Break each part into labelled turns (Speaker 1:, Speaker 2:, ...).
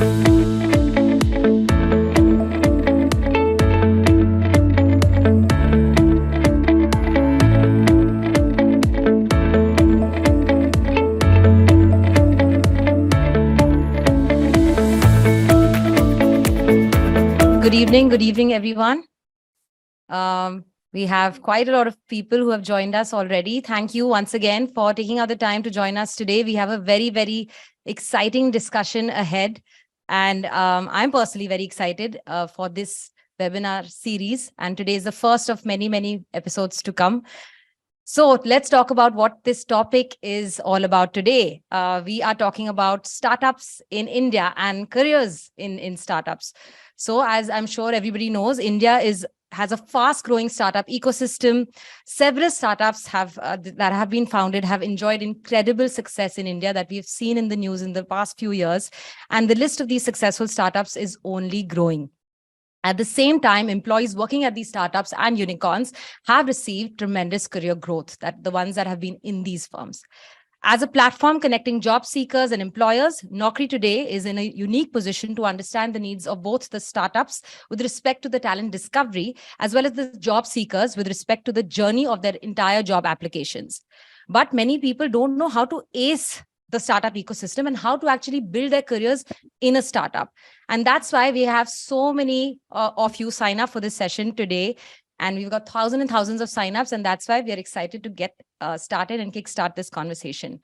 Speaker 1: Good evening, everyone. We have quite a lot of people who have joined us already. Thank you once again for taking out the time to join us today. We have a very, very exciting discussion ahead. And I'm personally very excited for this webinar series. And today is the first of many, many episodes to come. So let's talk about what this topic is all about today. We are talking about startups in India and careers in startups. So as I'm sure everybody knows, India has a fast-growing startup ecosystem. Several startups that have been founded have enjoyed incredible success in India that we've seen in the news in the past few years. And the list of these successful startups is only growing. At the same time, employees working at these startups and unicorns have received tremendous career growth, the ones that have been in these firms. As a platform connecting job seekers and employers, Naukri today is in a unique position to understand the needs of both the startups with respect to the talent discovery, as well as the job seekers with respect to the journey of their entire job applications. But many people don't know how to ace the startup ecosystem and how to actually build their careers in a startup. And that's why we have so many of you sign up for this session today. And we've got thousands and thousands of signups, and that's why we are excited to get started and kickstart this conversation.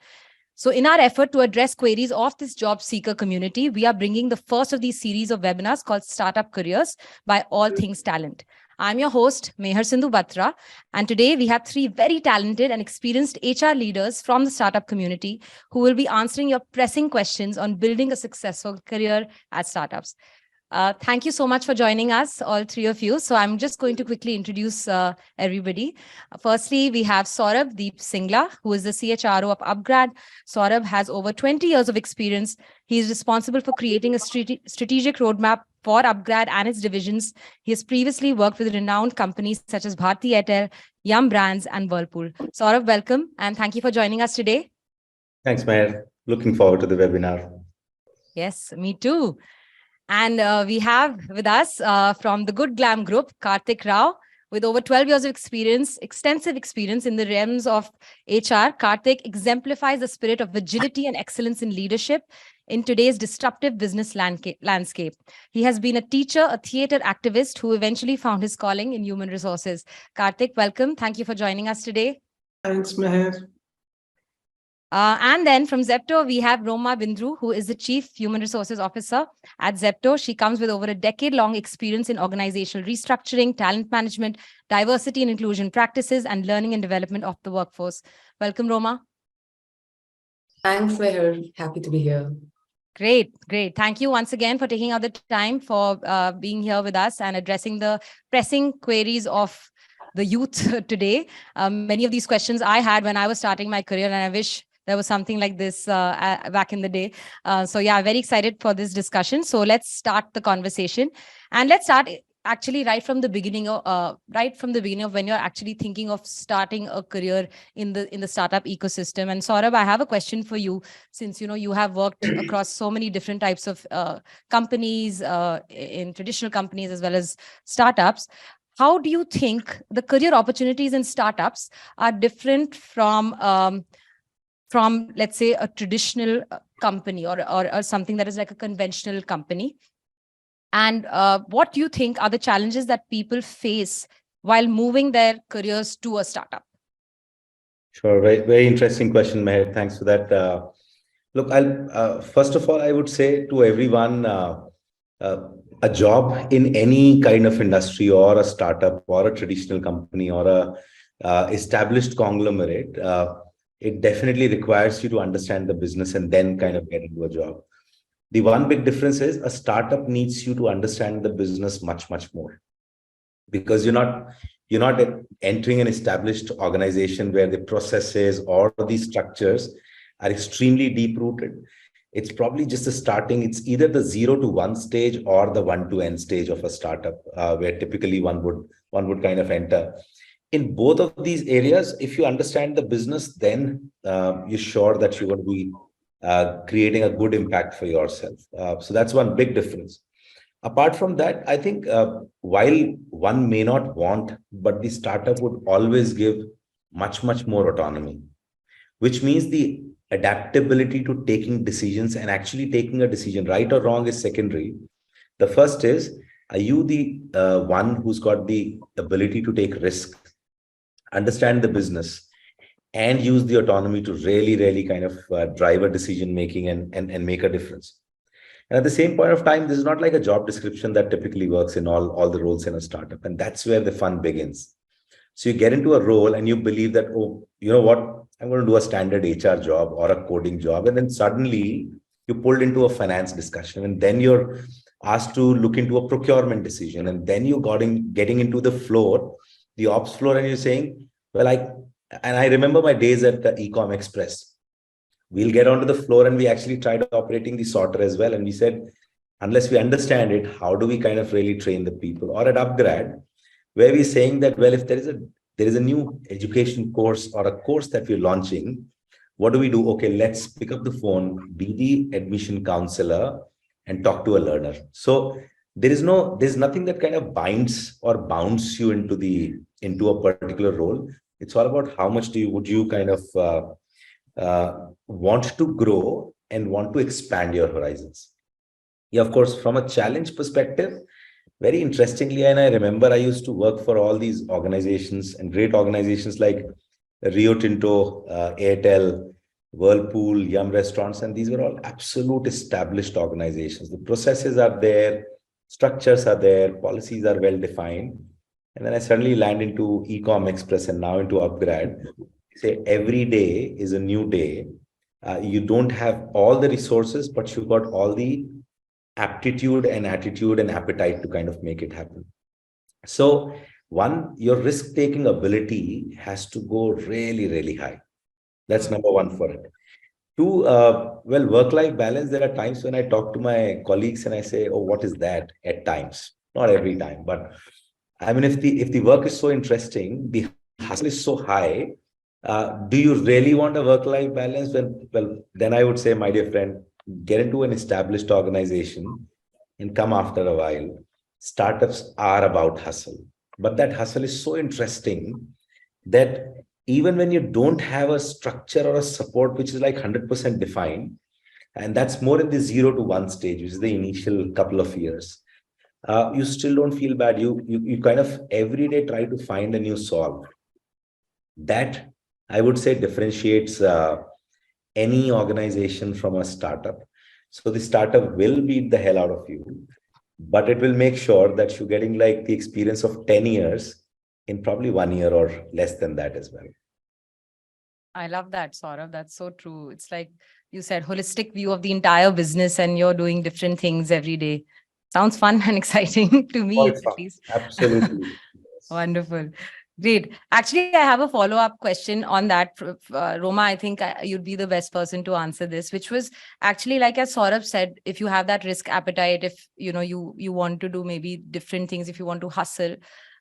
Speaker 1: So in our effort to address queries of this job seeker community, we are bringing the first of these series of webinars called Startup Careers by All Things Talent. I'm your host, Mehar Sindhu Batra, and today we have three very talented and experienced HR leaders from the startup community who will be answering your pressing questions on building a successful career at startups. Thank you so much for joining us, all three of you. So I'm just going to quickly introduce everybody. Firstly, we have Saurabh Singla, who is the CHRO of upGrad. Saurabh has over 20 years of experience. He is responsible for creating a strategic roadmap for upGrad and its divisions. He has previously worked with renowned companies such as Bharti Airtel, Yum Brands, and Whirlpool. Saurabh, welcome, and thank you for joining us today.
Speaker 2: Thanks, Meher. Looking forward to the webinar.
Speaker 1: Yes, me too. And we have with us from the Good Glamm group, Kartik Rao, with over 12 years of experience, extensive experience in the realms of HR. Kartik exemplifies the spirit of agility and excellence in leadership in today's disruptive business landscape. He has been a teacher, a theater activist who eventually found his calling in human resources. Kartik, welcome. Thank you for joining us today.
Speaker 3: Thanks, Mehar.
Speaker 1: And then from Zepto, we have Roma, Bindroo, who is the Chief Human Resources Officer at Zepto. She comes with over a decade-long experience in organizational restructuring, talent management, diversity and inclusion practices, and learning and development of the workforce. Welcome, Roma.
Speaker 4: Thanks, Mehar. Happy to be here.
Speaker 1: Great. Thank you once again for taking out the time for being here with us and addressing the pressing queries of the youth today. Many of these questions I had when I was starting my career, and I wish there was something like this back in the day. So yeah, very excited for this discussion. So let's start the conversation, and let's start actually right from the beginning of when you're actually thinking of starting a career in the startup ecosystem. And Saurabh, I have a question for you, since you have worked across so many different types of companies, in traditional companies as well as startups. How do you think the career opportunities in startups are different from let's say a traditional company or something that is like a conventional company? And what do you think are the challenges that people face while moving their careers to a startup?
Speaker 2: Sure, very, very interesting question, Meher. Thanks for that. Look, I'll first of all, I would say to everyone, a job in any kind of industry or a startup or a traditional company or a established conglomerate, it definitely requires you to understand the business and then kind of get into a job. The one big difference is a startup needs you to understand the business much, much more, because you're not entering an established organization where the processes or the structures are extremely deep rooted. It's probably just a starting. It's either the 0 to 1 stage or the 1 to N stage of a startup, where typically one would kind of enter. In both of these areas, if you understand the business, then you're sure that you're going to be creating a good impact for yourself. So that's one big difference. Apart from that, I think while one may not want, but the startup would always give much more autonomy, which means the adaptability to taking decisions and actually taking a decision, right or wrong, is secondary. The first is, are you the one who's got the ability to take risk, understand the business, and use the autonomy to really kind of drive a decision making and make a difference? And at the same point of time, this is not like a job description that typically works in all the roles in a startup. And that's where the fun begins. So you get into a role and you believe that, oh, you know what, I'm going to do a standard HR job or a coding job. And then suddenly you pulled into a finance discussion, and then you're asked to look into a procurement decision. And then you getting into the floor, the ops floor, and you're saying, well, I remember my days at the Ecom Express. We'll get onto the floor, and we actually tried operating the sorter as well. And we said, unless we understand it, how do we kind of really train the people? Or at upGrad, where we're saying that, well, if there is a new education course or a course that we're launching, what do we do? Okay, let's pick up the phone, be the admission counselor, and talk to a learner. So there's nothing that kind of binds or bounds you into a particular role. It's all about how much would you kind of want to grow and want to expand your horizons. Yeah, of course, from a challenge perspective, very interestingly, and I remember I used to work for all these organizations, and great organizations like Rio Tinto, Airtel, Whirlpool, Yum Restaurants, and these were all absolute established organizations. The processes are there, structures are there, policies are well defined. And then I suddenly land into Ecom Express and now into upGrad. Say every day is a new day. You don't have all the resources, but you've got all the aptitude and attitude and appetite to kind of make it happen. So one, your risk-taking ability has to go really high. That's number one for it. Two, well, work-life balance. There are times when I talk to my colleagues and I say, oh, what is that? At times, not every time, but I mean, if the work is so interesting, the hustle is so high, do you really want a work-life balance? Well, then I would say, my dear friend, get into an established organization and come after a while. Startups are about hustle, but that hustle is so interesting that even when you don't have a structure or a support which is like 100% defined, and that's more in the 0 to 1 stage, which is the initial couple of years, you still don't feel bad. You kind of every day try to find a new solve. That, I would say, differentiates any organization from a startup. So the startup will beat the hell out of you, but it will make sure that you're getting like the experience of 10 years in probably 1 year or less than that as well.
Speaker 1: I love that, Saurabh. That's so true. It's like you said, holistic view of the entire business, and you're doing different things every day. Sounds fun and exciting to me, at least.
Speaker 2: Absolutely.
Speaker 1: Wonderful. Great. Actually, I have a follow-up question on that. Roma, I think you'd be the best person to answer this, which was actually, like as Saurabh said, if you have that risk appetite, if you want to do maybe different things, if you want to hustle.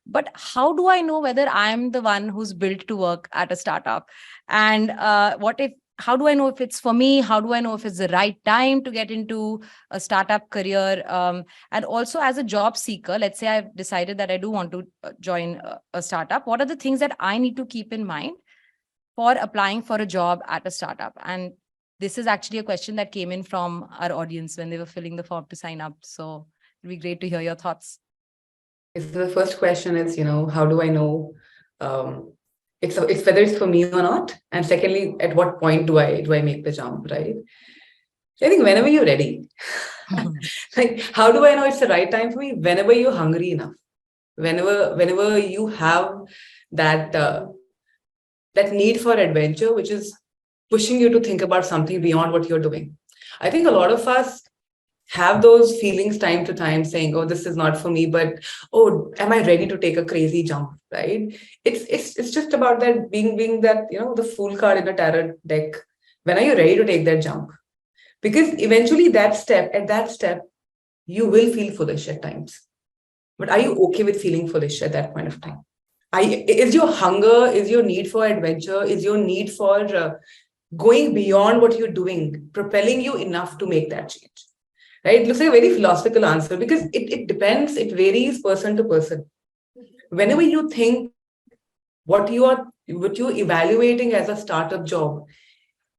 Speaker 1: But how do I know whether I'm the one who's built to work at a startup? And how do I know if it's for me? How do I know if it's the right time to get into a startup career? And also, as a job seeker, let's say I've decided that I do want to join a startup. What are the things that I need to keep in mind for applying for a job at a startup? And this is actually a question that came in from our audience when they were filling the form to sign up. So it'd be great to hear your thoughts.
Speaker 4: So the first question is, how do I know it's whether it's for me or not? And secondly, at what point do I make the jump, right? So I think whenever you're ready, like, how do I know it's the right time for me? Whenever you're hungry enough, whenever you have that that need for adventure, which is pushing you to think about something beyond what you're doing. I think a lot of us have those feelings time to time saying, oh, this is not for me, but oh, am I ready to take a crazy jump, right? It's just about that being that, the fool card in a tarot deck. When are you ready to take that jump? Because eventually at that step, you will feel foolish at times. But are you okay with feeling foolish at that point of time? Is your hunger, is your need for adventure, is your need for going beyond what you're doing propelling you enough to make that change? Right? It looks like a very philosophical answer because it depends, it varies person to person. Whenever you think what you're evaluating as a startup job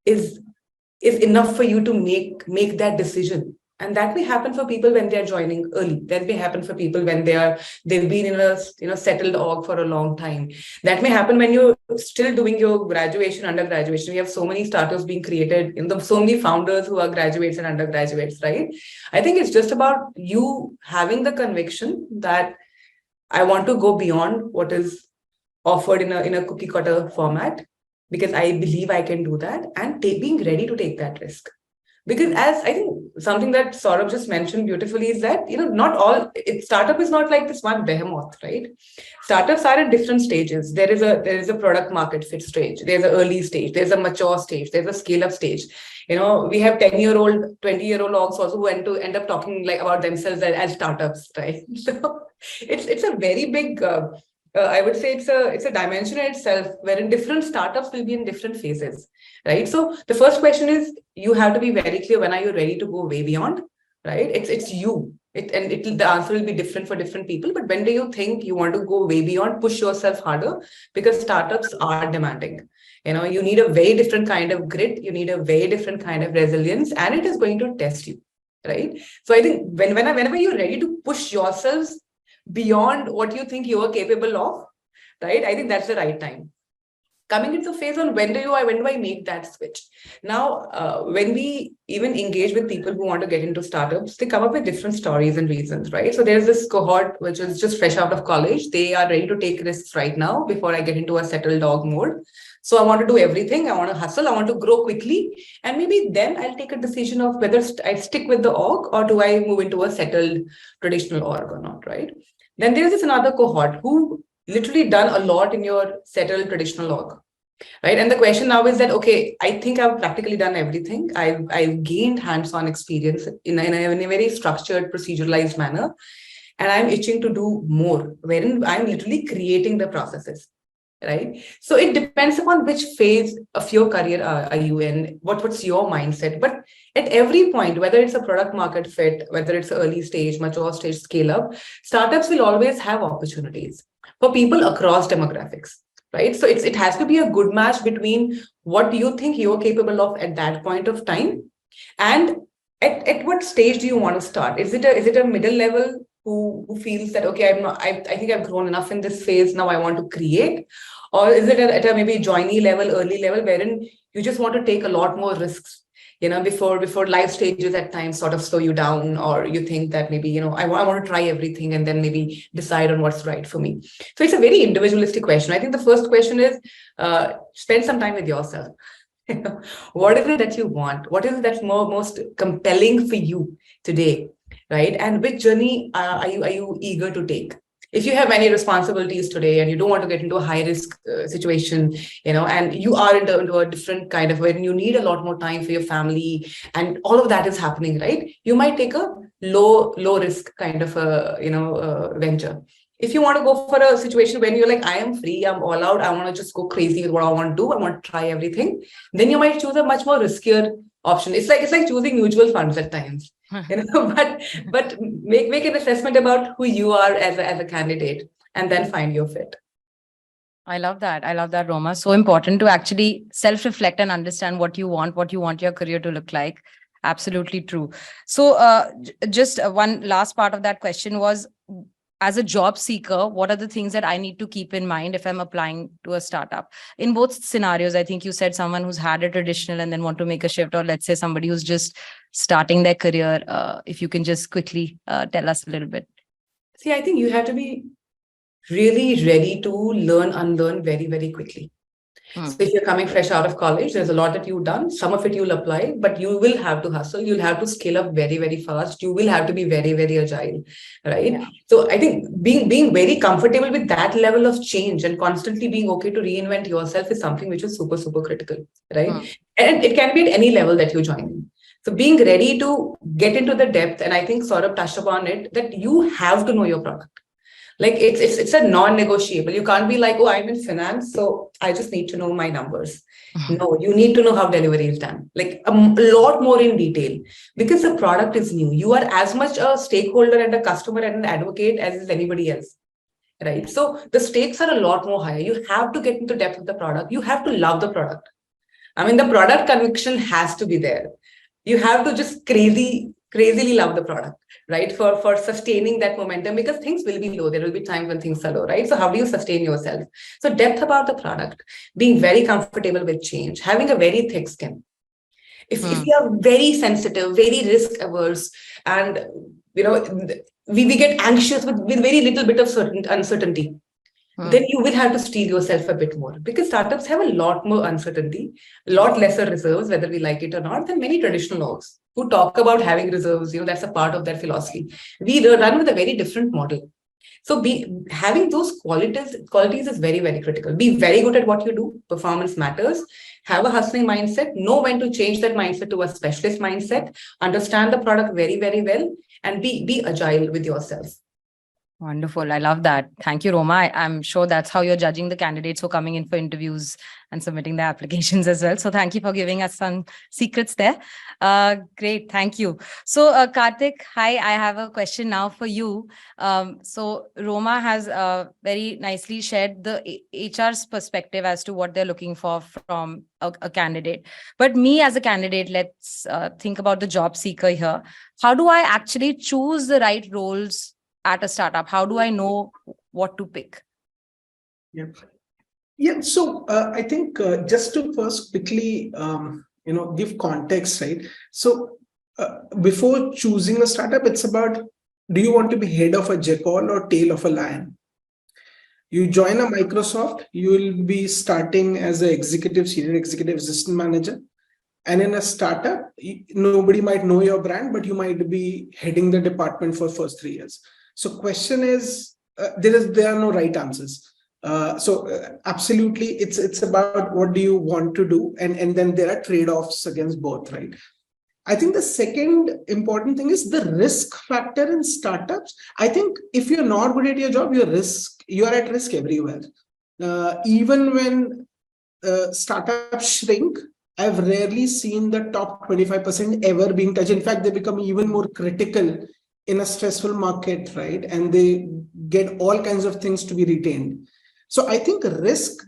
Speaker 4: is enough for you to make that decision. And that may happen for people when they're joining early. That may happen for people when they've been in a settled org for a long time. That may happen when you're still doing your graduation, undergraduation. We have so many startups being created, so many founders who are graduates and undergraduates, right? I think it's just about you having the conviction that I want to go beyond what is offered in a cookie cutter format, because I believe I can do that, and being ready to take that risk. Because as I think something that Saurabh just mentioned beautifully is that, not all startup is not like this one behemoth, right? Startups are at different stages. There is a product market fit stage. There's an early stage. There's a mature stage. There's a scale up sstage. We have 10-year-old, 20-year-old logs also who end up talking like about themselves as startups, right? So it's a very big I would say it's a dimension in itself, wherein different startups will be in different phases, right? So the first question is, you have to be very clear, when are you ready to go way beyond, right? It's you. The answer will be different for different people. But when do you think you want to go way beyond, push yourself harder? Because startups are demanding. You need a very different kind of grit. You need a very different kind of resilience, and it is going to test you, right? So I think whenever you're ready to push yourselves beyond what you think you are capable of, right? I think that's the right time. Coming into the phase on when do I make that switch? Now, when we even engage with people who want to get into startups, they come up with different stories and reasons, right? So there's this cohort which is just fresh out of college. They are ready to take risks right now before I get into a settled dog mode. So I want to do everything. I want to hustle. I want to grow quickly. And maybe then I'll take a decision of whether I stick with the org or do I move into a settled traditional org or not, right? Then there's this another cohort who literally done a lot in your settled traditional org, right? And the question now is that, okay, I think I've practically done everything. I've gained hands-on experience in a very structured, proceduralized manner, and I'm itching to do more, wherein I'm literally creating the processes, right? So it depends upon which phase of your career are you in, what's your mindset. But at every point, whether it's a product market fit, whether it's early stage, mature stage, scale up, startups will always have opportunities for people across demographics, right? So it has to be a good match between what you think you're capable of at that point of time, and at what stage do you want to start? Is it a middle level who feels that, okay, I think I've grown enough in this phase, now I want to create? Or is it at a maybe joiny level, early level, wherein you just want to take a lot more risks, before life stages at times sort of slow you down, or you think that maybe, I want to try everything and then maybe decide on what's right for me. So it's a very individualistic question. I think the first question is, spend some time with yourself. What is it that you want? What is it that's most compelling for you today, right? And which journey are you eager to take? If you have many responsibilities today and you don't want to get into a high risk situation, and you are into a different kind of, when you need a lot more time for your family and all of that is happening, right? You might take a low risk kind of a venture. If you want to go for a situation when you're like, I am free, I'm all out, I want to just go crazy with what I want to do, I want to try everything, then you might choose a much more riskier option. It's like choosing mutual funds at times. But make an assessment about who you are as a candidate, and then find your fit.
Speaker 1: I love that, Roma. So important to actually self-reflect and understand what you want your career to look like. Absolutely true. So just one last part of that question was, as a job seeker, what are the things that I need to keep in mind if I'm applying to a startup? In both scenarios, I think you said someone who's had a traditional and then want to make a shift, or let's say somebody who's just starting their career. If you can just quickly tell us a little bit.
Speaker 4: See, I think you have to be really ready to learn, unlearn very, very quickly. So if you're coming fresh out of college, there's a lot that you've done. Some of it you'll apply, but you will have to hustle. You'll have to scale up very, very fast. You will have to be very, very agile, right? Yeah. So I think being very comfortable with that level of change and constantly being okay to reinvent yourself is something which is super, super critical, right? And it can be at any level that you join in. So being ready to get into the depth, and I think Saurabh touched upon it, that you have to know your product. Like it's a non-negotiable. You can't be like, oh, I'm in finance, so I just need to know my numbers. No, you need to know how delivery is done, like a lot more in detail, because the product is new. You are as much a stakeholder and a customer and an advocate as is anybody else, right? So the stakes are a lot more higher. You have to get into depth of the product. You have to love the product. I mean, the product conviction has to be there. You have to just crazily love the product, right? For sustaining that momentum, because things will be low. There will be times when things are low, right? So how do you sustain yourself? So depth about the product, being very comfortable with change, having a very thick skin. If you are very sensitive, very risk averse, and we get anxious with very little bit of uncertainty, then you will have to steel yourself a bit more, because startups have a lot more uncertainty, a lot lesser reserves, whether we like it or not, than many traditional orgs who talk about having reserves. That's a part of their philosophy. We run with a very different model. So having those qualities is very, very critical. Be very good at what you do. Performance matters. Have a hustling mindset. Know when to change that mindset to a specialist mindset. Understand the product very, very well, and be agile with yourself.
Speaker 1: Wonderful. I love that. Thank you, Roma. I'm sure that's how you're judging the candidates who are coming in for interviews and submitting their applications as well. So thank you for giving us some secrets there. Great. Thank you. So Kartik, hi, I have a question now for you. So Roma has very nicely shared the HR's perspective as to what they're looking for from a candidate. But me as a candidate, let's think about the job seeker here. How do I actually choose the right roles at a startup? How do I know what to pick?
Speaker 3: Yeah. So I think just to first quickly, give context, right? So before choosing a startup, it's about, do you want to be head of a jackal or tail of a lion? You join a Microsoft, you will be starting as an senior executive assistant manager. And in a startup, nobody might know your brand, but you might be heading the department for first 3 years. So question is, there are no right answers. So absolutely, it's about what do you want to do, and then there are trade-offs against both, right? I think the second important thing is the risk factor in startups. I think if you're not good at your job, you are at risk everywhere. Even when startups shrink, I've rarely seen the top 25% ever being touched. In fact, they become even more critical in a stressful market, right? And they get all kinds of things to be retained. So I think risk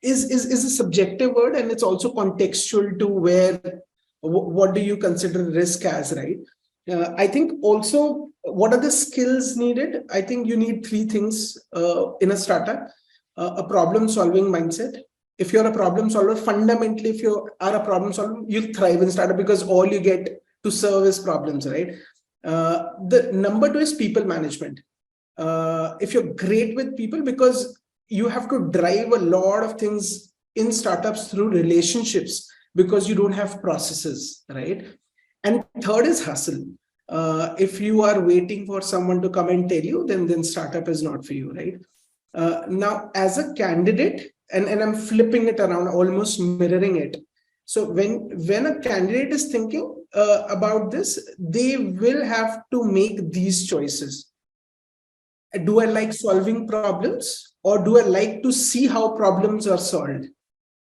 Speaker 3: is a subjective word, and it's also contextual to what do you consider risk as, right? I think also, what are the skills needed? I think you need 3 things in a startup. A problem-solving mindset. If you're a problem solver, fundamentally, if you are a problem solver, you thrive in startup, because all you get to serve is problems, right? The number 2 is people management. If you're great with people, because you have to drive a lot of things in startups through relationships, because you don't have processes, right? And third is hustle. If you are waiting for someone to come and tell you, then startup is not for you, right? Now, as a candidate, and I'm flipping it around, almost mirroring it. So when a candidate is thinking about this, they will have to make these choices. Do I like solving problems, or do I like to see how problems are solved?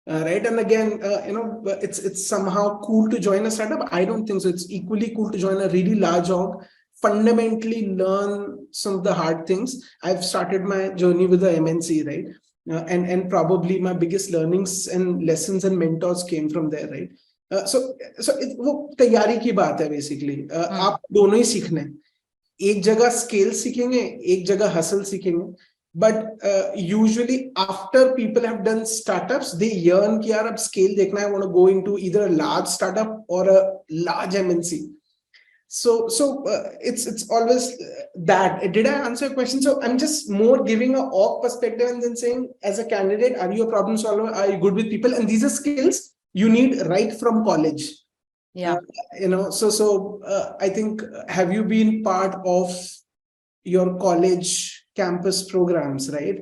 Speaker 3: Right. And again, it's somehow cool to join a startup. I don't think so. It's equally cool to join a really large org, fundamentally learn some of the hard things. I've started my journey with the MNC, right? And probably my biggest learnings and lessons and mentors came from there, right? So वो तैयारी की बात है basically. आप दोनों ही सीखने हैं. एक जगह scale सीखेंगे, एक जगह hustle सीखेंगे. But usually after people have done startups, they yearn कि यार अब scale देखना है. I want to go into either a large startup or a large MNC. So it's always that. Did I answer your question? So I'm just more giving a org perspective and then saying, as a candidate, are you a problem solver? Are you good with people? And these are skills you need right from college.
Speaker 1: Yeah.
Speaker 3: So I think, have you been part of your college campus programs, right?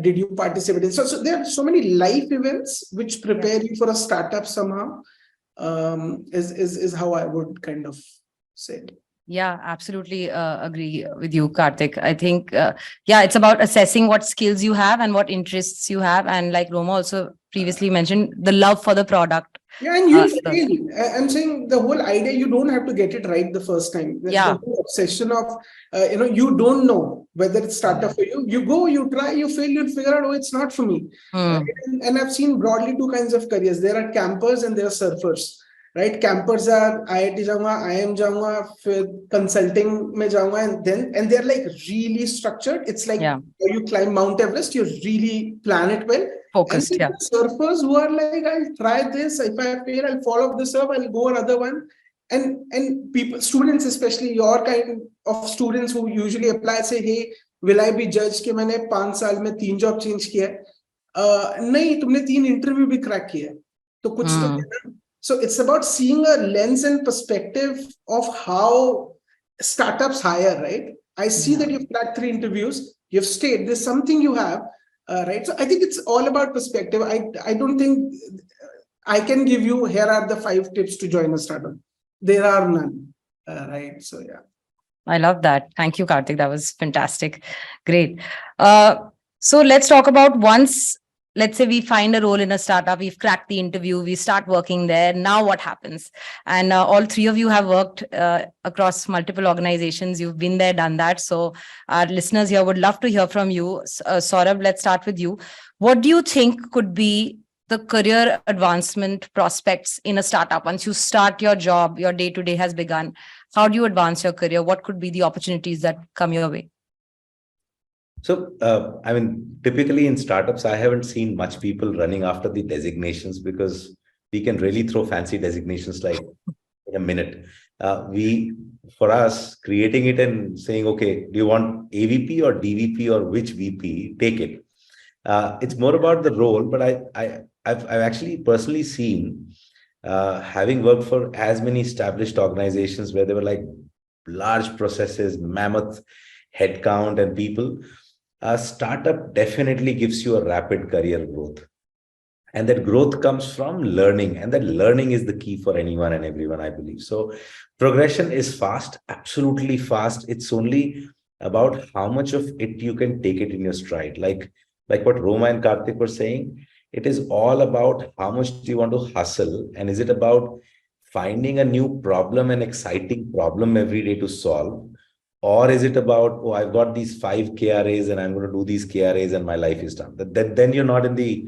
Speaker 3: Did you participate in? So there are so many life events which prepare you for a startup somehow. Is how I would kind of say.
Speaker 1: Yeah, absolutely agree with you, Kartik. I think, yeah, it's about assessing what skills you have and what interests you have. And like Roma also previously mentioned, the love for the product.
Speaker 3: Yeah, and you'll
Speaker 1: So,
Speaker 3: fail. I'm saying the whole idea, you don't have to get it right the first time. The
Speaker 1: yeah.
Speaker 3: whole obsession of, you don't know whether it's startup for you. You go, you try, you fail, you'll figure out, oh, it's not for me. Right?
Speaker 1: Hmm.
Speaker 3: And I've seen broadly two kinds of careers. There are campers and there are surfers. Right? Campers are IIT jaunga, IIM jaunga, consulting mein jaunga, and they're like really structured. It's like
Speaker 1: Yeah.
Speaker 3: you climb Mount Everest, you really plan it well. And
Speaker 1: Focused.
Speaker 3: there
Speaker 1: Yeah.
Speaker 3: are surfers who are like, I'll try this. If I fail, I'll fall off the surf. I'll go another one. And people, students, especially your kind of students who usually apply, say, hey, will I be judged कि मैंने 5 साल में 3 job change किया है? नहीं, तुमने 3 interview भी crack किया है, तो कुछ तो है ना. So it's about seeing a lens and perspective of how startups hire, right? I see that you've cracked 3 interviews, you've stayed. There's something you have. Right. So I think it's all about perspective. I don't think I can give you, here are the 5 tips to join a startup. There are none. Right. So, yeah.
Speaker 1: I love that. Thank you, Kartik. That was fantastic. Great. So let's talk about once, let's say we find a role in a startup, we've cracked the interview, we start working there. Now what happens? And all 3 of you have worked across multiple organizations. You've been there, done that. So our listeners here would love to hear from you. Saurabh, let's start with you. What do you think could be the career advancement prospects in a startup? Once you start your job, your day-to-day has begun. How do you advance your career? What could be the opportunities that come your way?
Speaker 2: So, I mean, typically in startups, I haven't seen much people running after the designations because we can really throw fancy designations like in a minute. For us, creating it and saying, okay, do you want AVP or DVP or which VP? Take it. It's more about the role, but I've actually personally seen, having worked for as many established organizations where there were like large processes, mammoth headcount and people, a startup definitely gives you a rapid career growth. And that growth comes from learning. And that learning is the key for anyone and everyone, I believe. So progression is fast, absolutely fast. It's only about how much of it you can take it in your stride. Like what Roma and Kartik were saying, it is all about how much do you want to hustle, and is it about finding a new problem, an exciting problem every day to solve, or is it about, oh, I've got these 5 KRAs and I'm going to do these KRAs and my life is done. Then you're not in the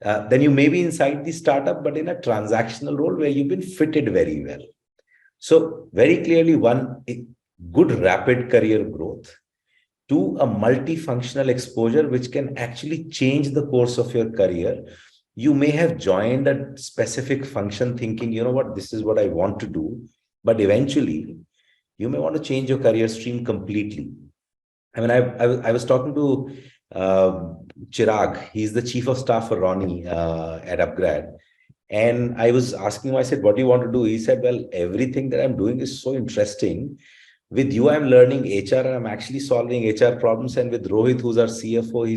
Speaker 2: then you may be inside the startup, but in a transactional role where you've been fitted very well. So very clearly, one, good rapid career growth. 2, a multifunctional exposure, which can actually change the course of your career. You may have joined a specific function thinking, you know what, this is what I want to do. But eventually, you may want to change your career stream completely. I mean, I was talking to Chirag. He's the chief of staff for Ronnie at upGrad. And I was asking him, I said, what do you want to do? He said, well, everything that I'm doing is so interesting. With you, I'm learning HR and I'm actually solving HR problems. And with Rohit, who's our CFO,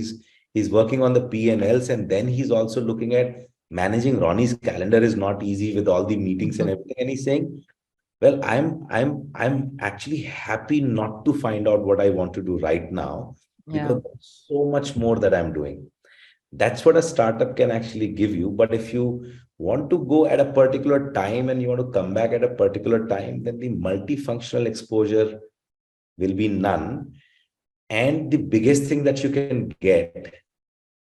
Speaker 2: he's working on the P&Ls. And then he's also looking at managing Ronnie's calendar is not easy with all the meetings and everything. And he's saying, well, I'm actually happy not to find out what I want to do right now, because there's so much more that I'm doing. That's what a startup can actually give you. But if you want to go at a particular time and you want to come back at a particular time, then the multifunctional exposure will be none. And the biggest thing that you can get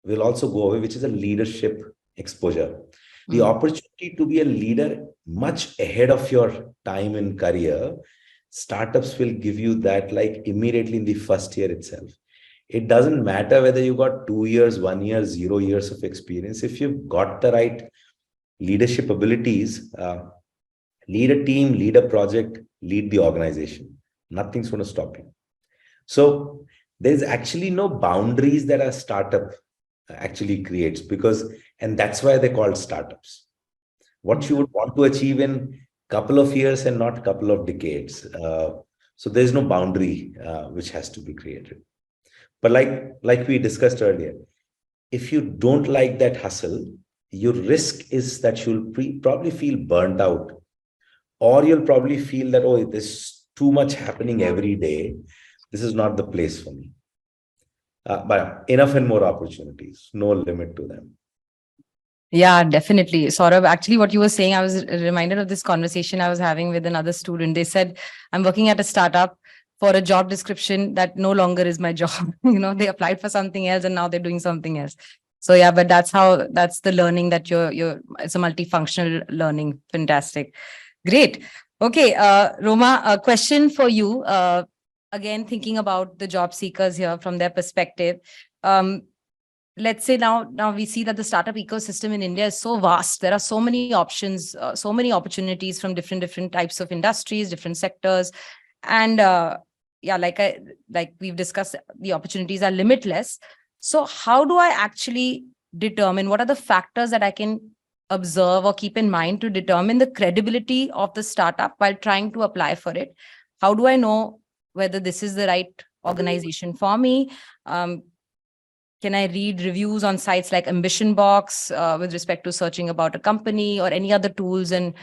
Speaker 2: will also go away, which is a leadership exposure. The opportunity to be a leader much ahead of your time in career, startups will give you that like immediately in the first year itself. It doesn't matter whether you got 2 years, 1 year, 0 years of experience. If you've got the right leadership abilities, lead a team, lead a project, lead the organization. Nothing's going to stop you. So there's actually no boundaries that a startup actually creates, and that's why they're called startups. What you would want to achieve in a couple of years and not a couple of decades. So there's no boundary which has to be created. But like we discussed earlier, if you don't like that hustle, your risk is that you'll probably feel burnt out, or you'll probably feel that, oh, there's too much happening every day, this is not the place for me. But enough and more opportunities, no limit to them.
Speaker 1: Yeah, definitely. Saurabh, actually, what you were saying, I was reminded of this conversation I was having with another student. They said, I'm working at a startup for a job description that no longer is my job. They applied for something else and now they're doing something else. So yeah, but that's the learning that it's a multifunctional learning. Fantastic. Great. Okay, Roma, a question for you. Again, thinking about the job seekers here from their perspective. Let's say now we see that the startup ecosystem in India is so vast. There are so many options, so many opportunities from different types of industries, different sectors. And like we've discussed, the opportunities are limitless. So how do I actually determine, what are the factors that I can observe or keep in mind to determine the credibility of the startup while trying to apply for it? How do I know whether this is the right organization for me? Can I read reviews on sites like Ambition Box with respect to searching about a company, or any other tools and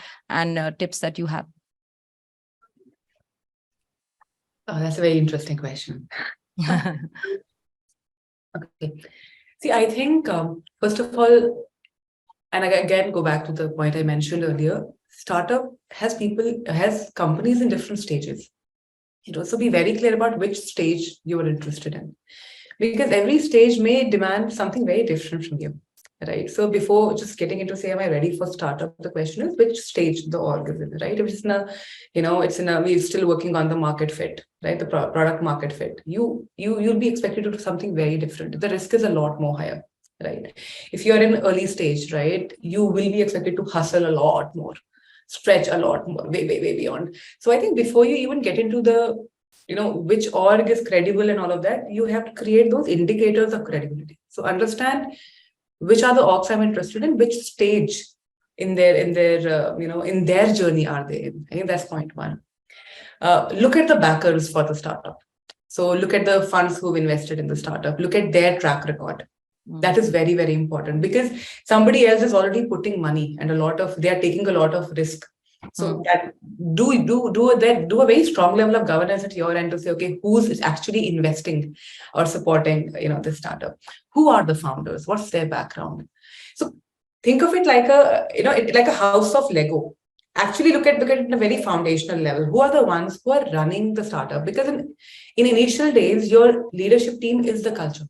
Speaker 1: tips that you have?
Speaker 4: Oh, that's a very interesting question. Okay. See, I think, first of all, and I again go back to the point I mentioned earlier, startup has companies in different stages. So be very clear about which stage you are interested in, because every stage may demand something very different from you, right? So before just getting into, say, am I ready for startup, the question is which stage the org is in, right? If it's we're still working on the market fit, right? The product market fit. You'll be expected to do something very different. The risk is a lot more higher, right? If you're in early stage, right, you will be expected to hustle a lot more, stretch a lot more, way beyond. So I think before you even get into the which org is credible and all of that, you have to create those indicators of credibility. So understand which are the orgs I'm interested in, which stage in their journey are they in. I think that's point one. Look at the backers for the startup. So look at the funds who've invested in the startup. Look at their track record. That is very, very important, because somebody else is already putting money and they are taking a lot of risk. So that do a very strong level of governance at your end to say, okay, who's actually investing or supporting, this startup? Who are the founders? What's their background? So think of it like like a house of Lego. Actually look at it in a very foundational level. Who are the ones who are running the startup? Because in initial days, your leadership team is the culture.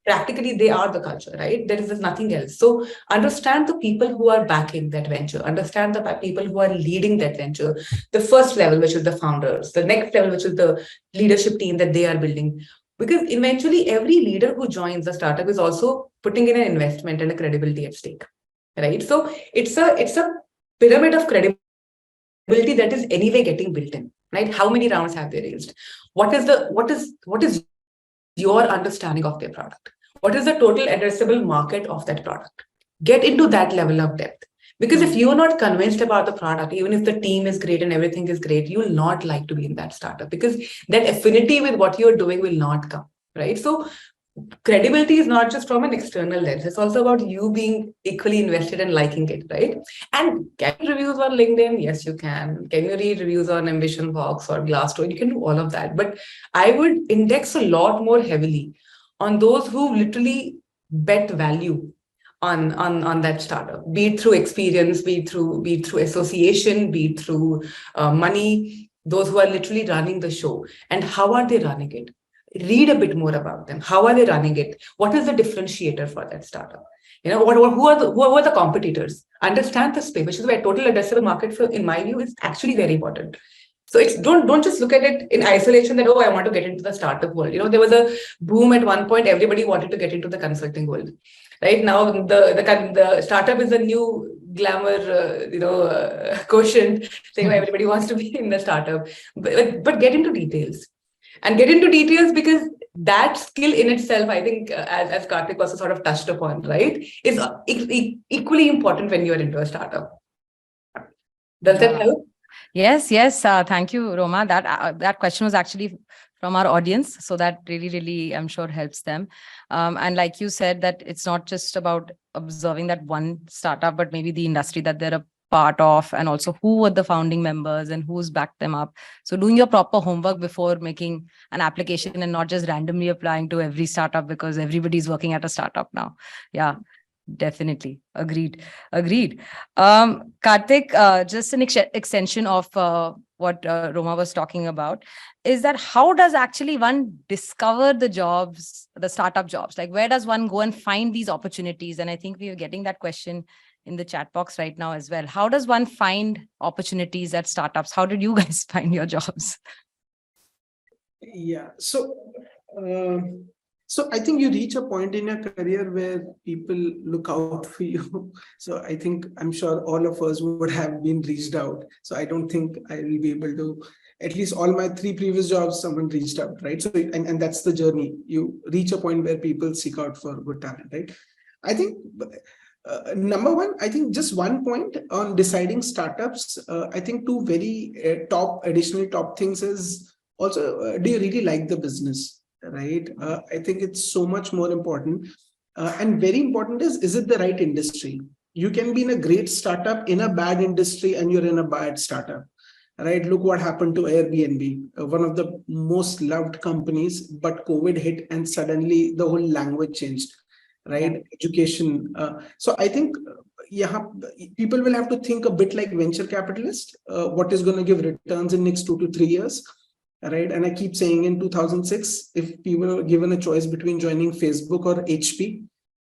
Speaker 4: Practically, they are the culture, right? There is nothing else. So understand the people who are backing that venture. Understand the people who are leading that venture. The first level, which is the founders. The next level, which is the leadership team that they are building. Because eventually, every leader who joins the startup is also putting in an investment and a credibility at stake, right? So it's a pyramid of credibility that is anyway getting built in, right? How many rounds have they raised? What is your understanding of their product? What is the total addressable market of that product? Get into that level of depth. Because if you're not convinced about the product, even if the team is great and everything is great, you will not like to be in that startup, because that affinity with what you're doing will not come, right? So credibility is not just from an external lens. It's also about you being equally invested and liking it, right? And can you reviews on LinkedIn? Yes, you can. Can you read reviews on Ambition Box or Glassdoor? You can do all of that. But I would index a lot more heavily on those who literally bet value on that startup, be it through experience, be it through association, be it through money, those who are literally running the show. And how are they running it? Read a bit more about them. How are they running it? What is the differentiator for that startup? Who are the competitors? Understand the space, which is where total addressable market, in my view, is actually very important. So it's don't just look at it in isolation that, I want to get into the startup world. There was a boom at one point. Everybody wanted to get into the consulting world. Right now, the startup is a new glamour, quotient. Saying everybody wants to be in the startup, but get into details. And get into details, because that skill in itself, I think, as Kartik also sort of touched upon, right, is equally important when you're into a startup. Does that help?
Speaker 1: Yes. Thank you, Roma. That question was actually from our audience. So that really, I'm sure, helps them. And like you said, that it's not just about observing that one startup, but maybe the industry that they're part of, and also who were the founding members and who's backed them up. So doing your proper homework before making an application and not just randomly applying to every startup because everybody's working at a startup now. Yeah, definitely. Agreed. Kartik, just an extension of what Roma was talking about, is that how does actually one discover the jobs, the startup jobs? Like, where does one go and find these opportunities? And I think we are getting that question in the chat box right now as well. How does one find opportunities at startups? How did you guys find your jobs?
Speaker 3: Yeah. So I think you reach a point in your career where people look out for you. So I'm sure all of us would have been reached out. So I don't think I will be able to, at least all my 3 previous jobs, someone reached out, right? So, and that's the journey. You reach a point where people seek out for good talent, right? I think number one, I think just one point on deciding startups, I think 2 very additional top things is also, do you really like the business? Right. I think it's so much more important. And very important is it the right industry? You can be in a great startup in a bad industry and you're in a bad startup. Right. Look what happened to Airbnb, one of the most loved companies, but COVID hit and suddenly the whole language changed. Right. Yeah. Education. So I think people will have to think a bit like venture capitalists. What is going to give returns in next 2 to 3 years? Right. And I keep saying in 2006, if people were given a choice between joining Facebook or HP,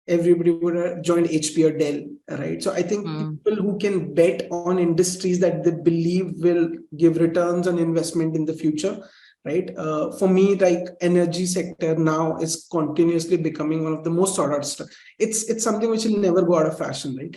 Speaker 3: everybody would have joined HP or Dell. Right. So I think people who can bet on industries that they believe will give returns on investment in the future. Right. For me, like energy sector now is continuously becoming one of the most sought after. It's something which will never go out of fashion. Right.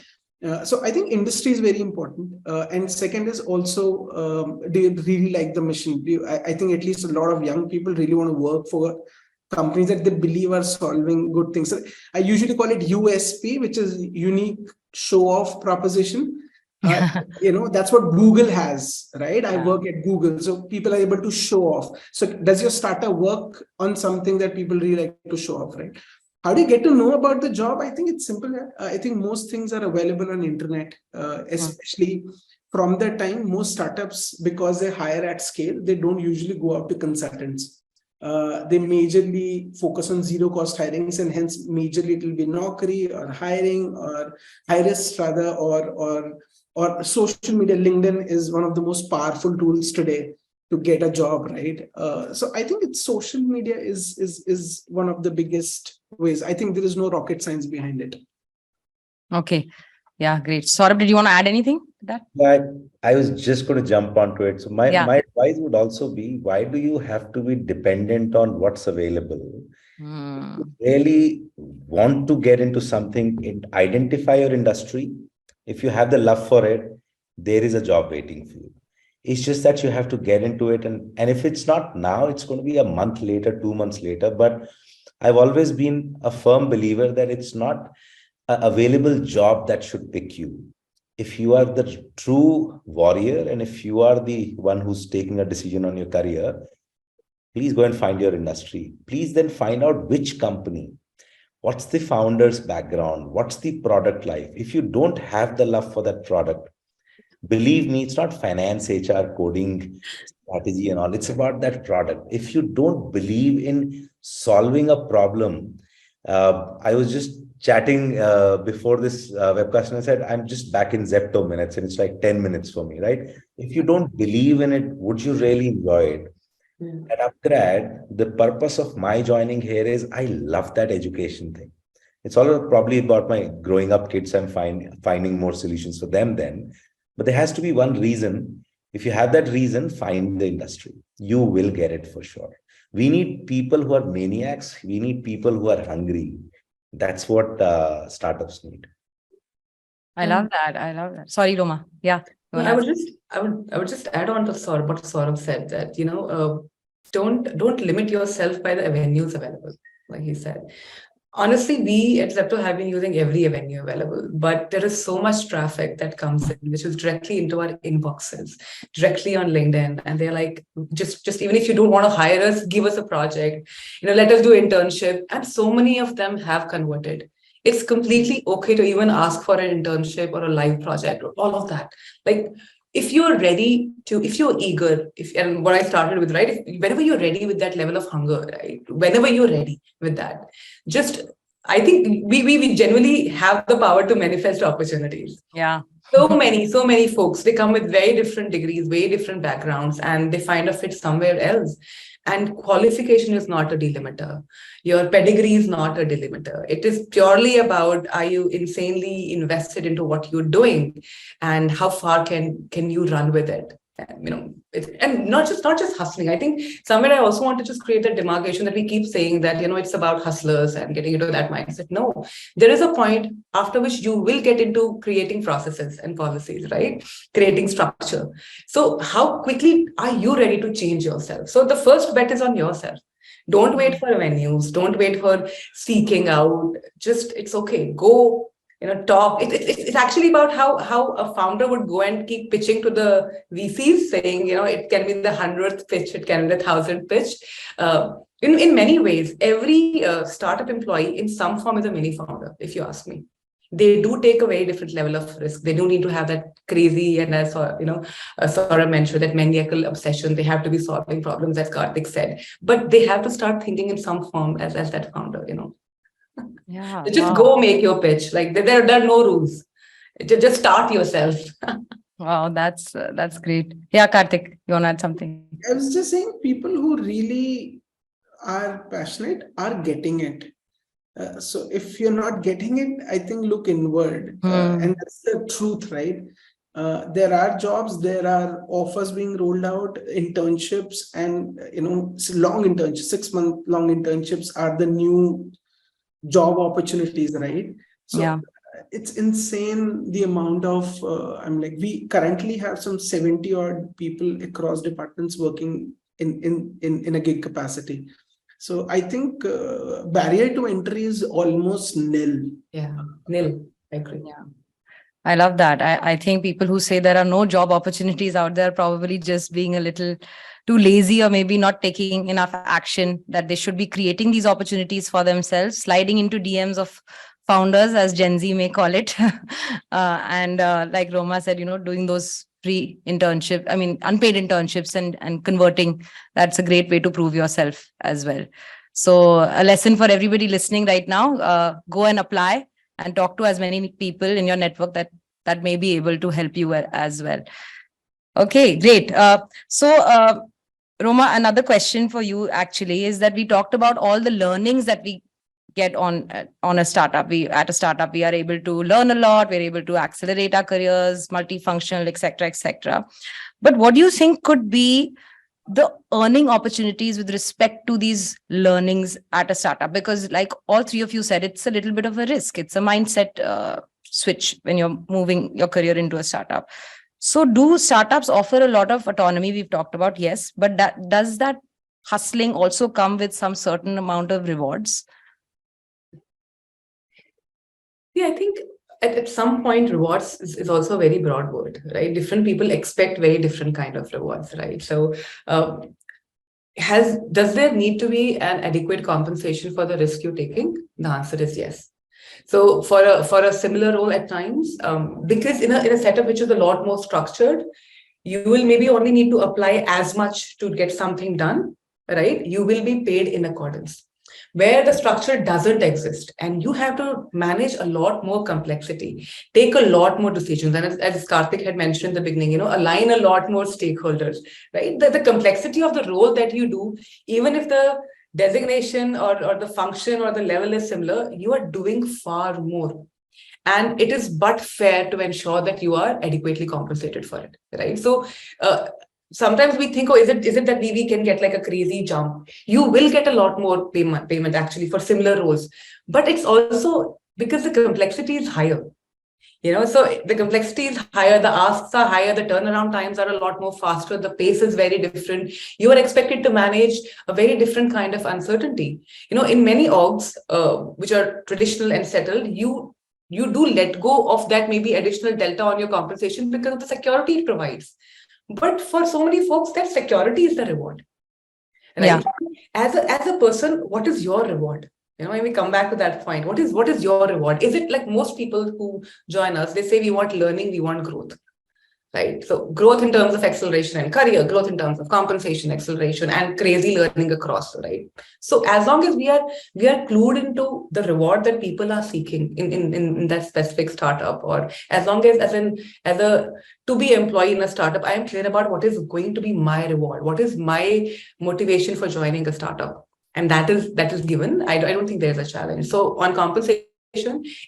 Speaker 3: So I think industry is very important. And second is also, do you really like the mission? I think at least a lot of young people really want to work for companies that they believe are solving good things. So I usually call it USP, which is unique show-off proposition. That's what Google has, right? I work at Google, so people are able to show off. So does your startup work on something that people really like to show off, right? How do you get to know about the job? I think it's simple. I think most things are available on internet, especially from the time most startups, because they hire at scale, they don't usually go out to consultants. They majorly focus on zero cost hirings, and hence majorly it will be Naukri or hiring or Hirist rather, or social media. LinkedIn is one of the most powerful tools today to get a job, right? So I think it's social media is one of the biggest ways. I think there is no rocket science behind it.
Speaker 1: Okay. Yeah, great. Saurabh, did you want to add anything to that?
Speaker 2: Yeah, I was just going to jump onto it. So my advice would also be, why do you have to be dependent on what's available? If you really want to get into something, identify your industry. If you have the love for it, there is a job waiting for you. It's just that you have to get into it. And if it's not now, it's going to be a month later, 2 months later. But I've always been a firm believer that it's not an available job that should pick you. If you are the true warrior and if you are the one who's taking a decision on your career, please go and find your industry. Please then find out which company, what's the founder's background, what's the product life. If you don't have the love for that product, believe me, it's not finance, HR, coding, strategy and all. It's about that product. If you don't believe in solving a problem, I was just chatting before this webcast and I said, I'm just back in Zepto minutes and it's like 10 minutes for me, right? If you don't believe in it, would you really enjoy it? At upGrad, the purpose of my joining here is I love that education thing. It's all probably about my growing up kids. I'm finding more solutions for them then. But there has to be one reason. If you have that reason, find the industry. You will get it for sure. We need people who are maniacs. We need people who are hungry. That's what startups need.
Speaker 1: I love that. Sorry, Roma. Yeah.
Speaker 4: I would just add on to what Saurabh said, that don't limit yourself by the avenues available, like he said. Honestly, we at Zepto have been using every avenue available, but there is so much traffic that comes in, which is directly into our inboxes, directly on LinkedIn. And they're like, just even if you don't want to hire us, give us a project, let us do internship. And so many of them have converted. It's completely okay to even ask for an internship or a live project or all of that. Like, if you're ready to, if you're eager, and what I started with, right? Whenever you're ready with that level of hunger, right? Whenever you're ready with that, just, I think we genuinely have the power to manifest opportunities.
Speaker 1: Yeah.
Speaker 4: So many folks, they come with very different degrees, very different backgrounds, and they find a fit somewhere else. And qualification is not a delimiter. Your pedigree is not a delimiter. It is purely about, are you insanely invested into what you're doing, and how far can you run with it? And, and not just hustling. I think somewhere I also want to just create a demarcation that we keep saying that, it's about hustlers and getting into that mindset. No, there is a point after which you will get into creating processes and policies, right? Creating structure. So how quickly are you ready to change yourself? So the first bet is on yourself. Don't wait for venues. Don't wait for seeking out. Just, it's okay. Go, talk. It's actually about how a founder would go and keep pitching to the VCs, saying, it can be the 100th pitch, it can be the 1,000th pitch. In many ways, every startup employee in some form is a mini founder, if you ask me. They do take a very different level of risk. They do need to have that crazy, and as Saurabh mentioned, that maniacal obsession. They have to be solving problems, as Kartik said, but they have to start thinking in some form as that founder.
Speaker 1: Yeah.
Speaker 4: Just go make your pitch. Like, there are no rules. Just start yourself.
Speaker 1: Wow, that's great. Yeah, Kartik, you want to add something?
Speaker 3: I was just saying, people who really are passionate are getting it. So if you're not getting it, I think look inward. And that's the truth, right? There are jobs, there are offers being rolled out, internships, and long internships, 6-month long internships are the new job opportunities, right? So
Speaker 1: Yeah.
Speaker 3: It's insane the amount of we currently have some 70 odd people across departments working in a gig capacity. So I think barrier to entry is almost nil.
Speaker 4: Yeah, nil. I agree.
Speaker 1: Yeah. I love that. I think people who say there are no job opportunities out there are probably just being a little too lazy, or maybe not taking enough action, that they should be creating these opportunities for themselves, sliding into DMs of founders, as Gen Z may call it. And like Roma said, doing those free internship, unpaid internships and converting. That's a great way to prove yourself as well. So a lesson for everybody listening right now, go and apply and talk to as many people in your network that may be able to help you as well. Okay, great. So Roma, another question for you actually is that we talked about all the learnings that we get on a startup. At a startup, we are able to learn a lot. We're able to accelerate our careers, multifunctional, etc., etc. But what do you think could be the earning opportunities with respect to these learnings at a startup? Because like all three of you said, it's a little bit of a risk. It's a mindset switch when you're moving your career into a startup. So do startups offer a lot of autonomy? We've talked about, yes, but does that hustling also come with some certain amount of rewards?
Speaker 4: Yeah, I think at some point, rewards is also a very broad word, right? Different people expect very different kind of rewards, right? So does there need to be an adequate compensation for the risk you're taking? The answer is yes. So for a similar role at times, because in a setup which is a lot more structured, you will maybe only need to apply as much to get something done, right? You will be paid in accordance. Where the structure doesn't exist and you have to manage a lot more complexity, take a lot more decisions. And as Kartik had mentioned in the beginning, align a lot more stakeholders, right? The complexity of the role that you do, even if the designation or the function or the level is similar, you are doing far more. And it is but fair to ensure that you are adequately compensated for it, right? So sometimes we think, is it that we can get like a crazy jump? You will get a lot more payment actually for similar roles, but it's also because the complexity is higher. So the complexity is higher, the asks are higher, the turnaround times are a lot more faster, the pace is very different. You are expected to manage a very different kind of uncertainty. In many orgs, which are traditional and settled, you do let go of that maybe additional delta on your compensation because of the security it provides. But for so many folks, that security is the reward. Right? Yeah. As a person, what is your reward? When we come back to that point, what is your reward? Is it like most people who join us, they say we want learning, we want growth, right? So growth in terms of acceleration and career, growth in terms of compensation, acceleration, and crazy learning across, right? So as long as we are clued into the reward that people are seeking in that specific startup, or as long as as a to be employee in a startup, I am clear about what is going to be my reward, what is my motivation for joining a startup, and that is given. I don't think there's a challenge. So on compensation,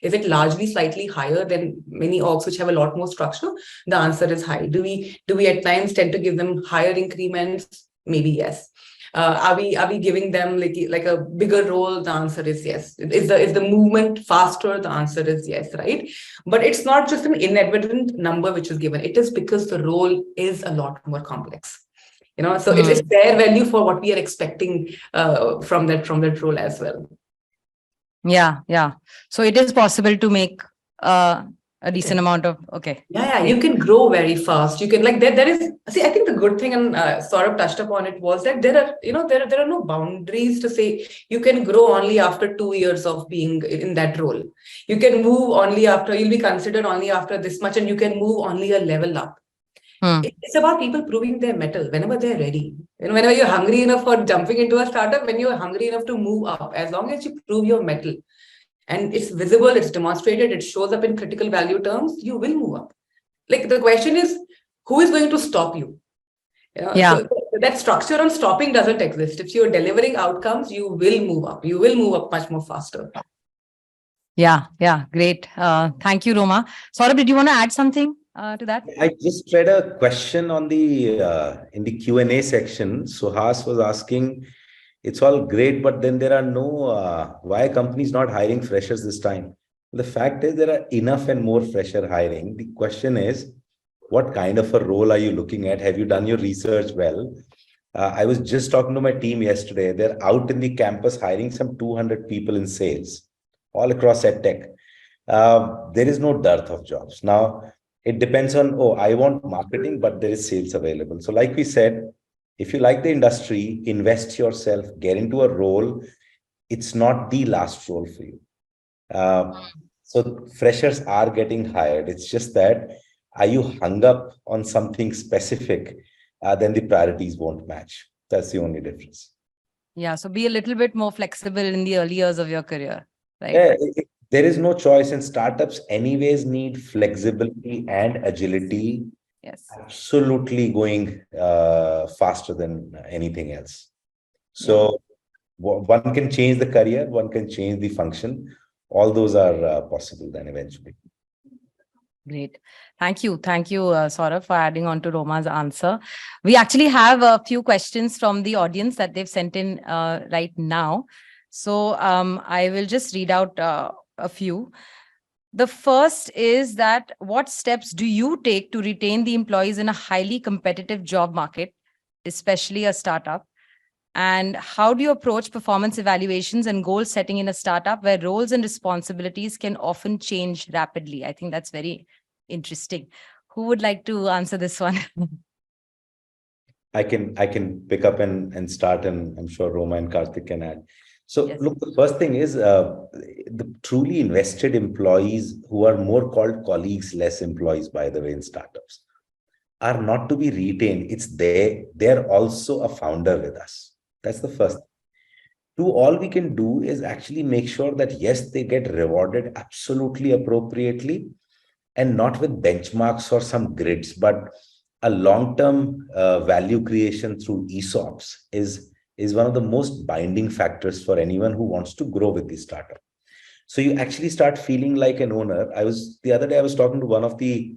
Speaker 4: is it largely slightly higher than many orgs which have a lot more structure? The answer is high. Do we at times tend to give them higher increments? Maybe yes. Are we giving them like a bigger role? The answer is yes. Is the movement faster? The answer is yes, right? But it's not just an inadvertent number which is given. It is because the role is a lot more complex. So it is fair value for what we are expecting from that role as well.
Speaker 1: Yeah. So it is possible to make a decent amount of, okay.
Speaker 4: Yeah, you can grow very fast. You can there is, see, I think the good thing, and Saurabh touched upon it, was that there are no boundaries to say you can grow only after 2 years of being in that role. You can move only after, you'll be considered only after this much, and you can move only a level up. It's about people proving their mettle whenever they're ready. Whenever you're hungry enough for jumping into a startup, when you're hungry enough to move up, as long as you prove your mettle, and it's visible, it's demonstrated, it shows up in critical value terms, you will move up. Like the question is, who is going to stop you? So that structure on stopping doesn't exist. If you're delivering outcomes, you will move up. You will move up much more faster.
Speaker 1: Yeah, great. Thank you, Roma. Saurabh, did you want to add something to that?
Speaker 2: I just read a question on the in the Q&A section. Suhas was asking, it's all great, but then there are no, why are companies not hiring freshers this time? The fact is there are enough and more fresher hiring. The question is, what kind of a role are you looking at? Have you done your research well? I was just talking to my team yesterday. They're out in the campus hiring some 200 people in sales all across EdTech. There is no dearth of jobs. Now, it depends on, I want marketing, but there is sales available. So like we said, if you like the industry, invest yourself, get into a role. It's not the last role for you. So freshers are getting hired. It's just that, are you hung up on something specific? Then the priorities won't match. That's the only difference.
Speaker 1: Yeah, so be a little bit more flexible in the early years of your career, right?
Speaker 2: Yeah, there is no choice, and startups anyways need flexibility and agility.
Speaker 1: Yes.
Speaker 2: Absolutely going faster than anything else. So one can change the career, one can change the function. All those are possible then eventually.
Speaker 1: Great. Thank you, Saurabh, for adding on to Roma's answer. We actually have a few questions from the audience that they've sent in right now. So I will just read out a few. The first is that, what steps do you take to retain the employees in a highly competitive job market, especially a startup? And how do you approach performance evaluations and goal setting in a startup where roles and responsibilities can often change rapidly? I think that's very interesting. Who would like to answer this one?
Speaker 2: I can pick up and start, and I'm sure Roma and Kartik can add. So
Speaker 1: Yes.
Speaker 2: look, the first thing is the truly invested employees, who are more called colleagues, less employees, by the way, in startups, are not to be retained. It's they're also a founder with us. That's the first. All we can do is actually make sure that, yes, they get rewarded absolutely appropriately, and not with benchmarks or some grids, but a long-term value creation through ESOPs is one of the most binding factors for anyone who wants to grow with the startup. So you actually start feeling like an owner. The other day I was talking to one of the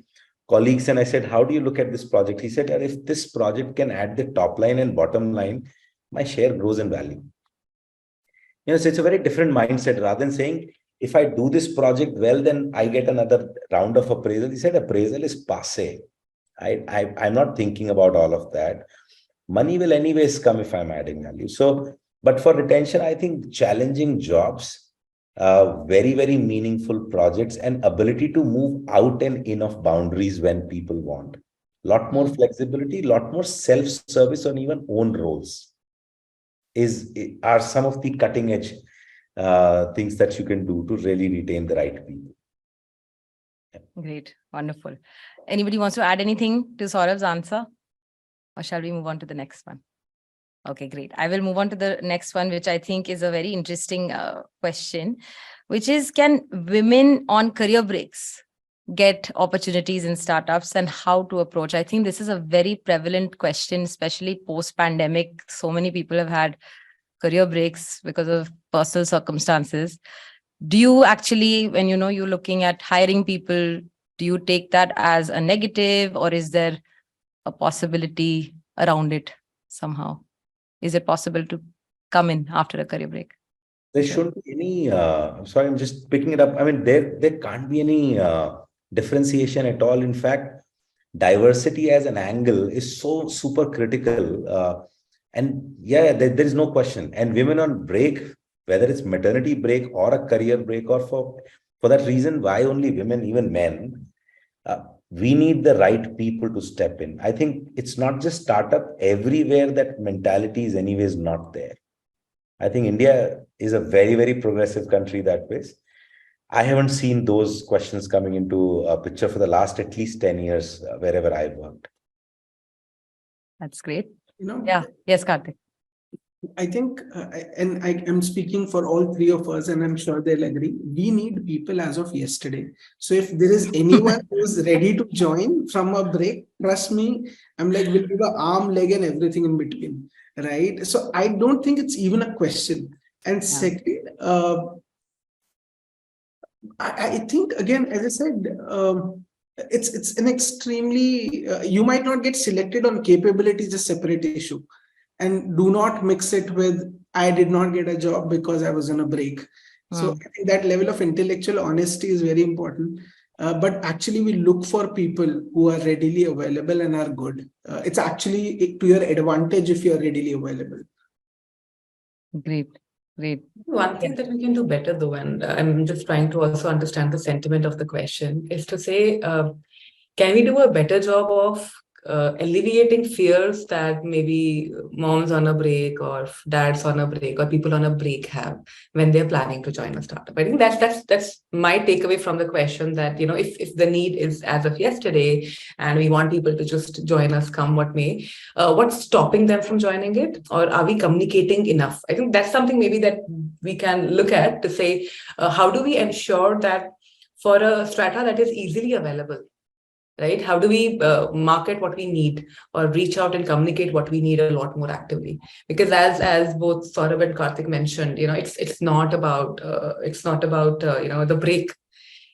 Speaker 2: colleagues and I said, how do you look at this project? He said, if this project can add the top line and bottom line, my share grows in value. So it's a very different mindset. Rather than saying, if I do this project well, then I get another round of appraisal. He said, appraisal is passé. I'm not thinking about all of that. Money will anyways come if I'm adding value. So, but for retention, I think challenging jobs, very, very meaningful projects, and ability to move out and in of boundaries when people want. Lot more flexibility, lot more self-service on even own roles are some of the cutting edge things that you can do to really retain the right people.
Speaker 1: Great. Wonderful. Anybody wants to add anything to Saurabh's answer? Or shall we move on to the next one? Okay, great. I will move on to the next one, which I think is a very interesting question, which is, can women on career breaks get opportunities in startups, and how to approach? I think this is a very prevalent question, especially post-pandemic. So many people have had career breaks because of personal circumstances. Do you actually, when you're looking at hiring people, do you take that as a negative, or is there a possibility around it somehow? Is it possible to come in after a career break?
Speaker 2: There shouldn't be any, sorry, I'm just picking it up. I mean, there can't be any differentiation at all. In fact, diversity as an angle is so super critical. And yeah, there is no question. And women on break, whether it's maternity break or a career break, or for that reason, why only women, even men, we need the right people to step in. I think it's not just startup. Everywhere that mentality is anyways not there. I think India is a very, very progressive country that way. I haven't seen those questions coming into a picture for the last at least 10 years, wherever I've worked.
Speaker 1: That's great.
Speaker 3: You know,
Speaker 1: Yeah. Yes, Kartik.
Speaker 3: I think, and I am speaking for all three of us, and I'm sure they'll agree, we need people as of yesterday. So if there is anyone who's ready to join from a break, trust me, I'm like, we'll give an arm, leg, and everything in between, right? So I don't think it's even a question. And second, I think, again, as I said, it's an extremely, you might not get selected on capability, is a separate issue. And do not mix it with, I did not get a job because I was on a break. So I think that level of intellectual honesty is very important. But actually, we look for people who are readily available and are good. It's actually to your advantage if you're readily available.
Speaker 1: Great. Great.
Speaker 4: One thing that we can do better, though, and I'm just trying to also understand the sentiment of the question, is to say, can we do a better job of alleviating fears that maybe moms on a break or dads on a break or people on a break have when they're planning to join a startup? I think that's my takeaway from the question, that if the need is as of yesterday and we want people to just join us come what may, what's stopping them from joining it, or are we communicating enough? I think that's something maybe that we can look at to say, how do we ensure that for a strata that is easily available, right? How do we market what we need, or reach out and communicate what we need a lot more actively? Because as both Saurabh and Kartik mentioned, it's not about the break.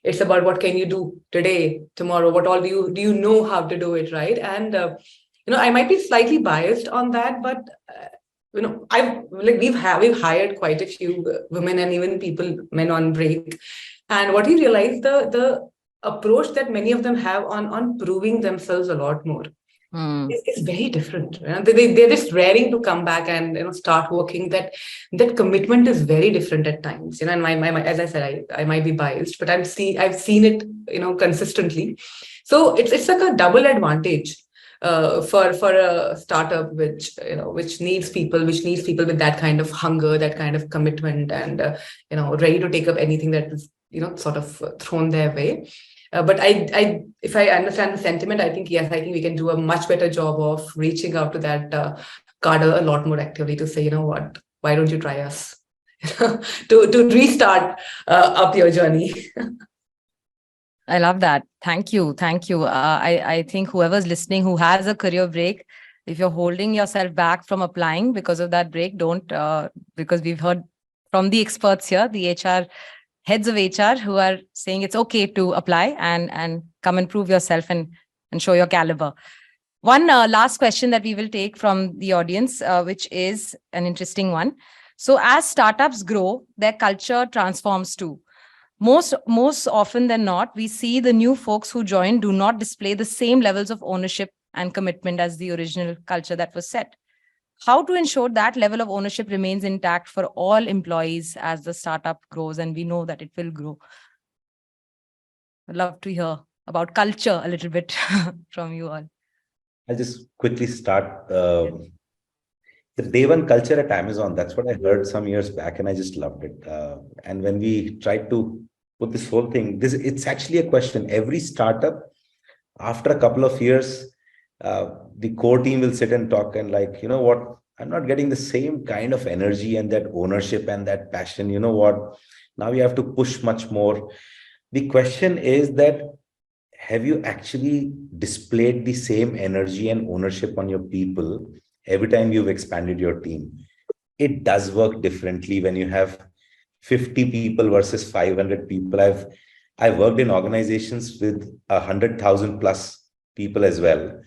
Speaker 4: It's about what can you do today, tomorrow, what all do you know how to do it, right? And I might be slightly biased on that, but we've hired quite a few women and even men on break, and what you realize, the approach that many of them have on proving themselves a lot more is very different. They're just raring to come back and start working. That commitment is very different at times. And as I said, I might be biased, but I've seen it consistently. So it's like a double advantage for a startup which needs people with that kind of hunger, that kind of commitment, and ready to take up anything that is sort of thrown their way. But if I understand the sentiment, I think we can do a much better job of reaching out to that cadre a lot more actively to say, what, why don't you try us to restart up your journey.
Speaker 1: I love that. Thank you. I think whoever's listening who has a career break, if you're holding yourself back from applying because of that break, don't, because we've heard from the experts here, the heads of HR, who are saying it's okay to apply and come and prove yourself and show your caliber. One last question that we will take from the audience, which is an interesting one. So as startups grow, their culture transforms too. Most often than not, we see the new folks who join do not display the same levels of ownership and commitment as the original culture that was set. How to ensure that level of ownership remains intact for all employees as the startup grows, and we know that it will grow. I'd love to hear about culture a little bit from you all.
Speaker 2: I'll just quickly start. the day one culture at Amazon, that's what I heard some years back, and I just loved it. And when we tried to put this whole thing, it's actually a question. Every startup, after a couple of years, the core team will sit and talk and like, you know what, I'm not getting the same kind of energy and that ownership and that passion. You know what? Now you have to push much more. The question is that, have you actually displayed the same energy and ownership on your people every time you've expanded your team? It does work differently when you have 50 people versus 500 people. I've worked in organizations with 100,000 plus people as well.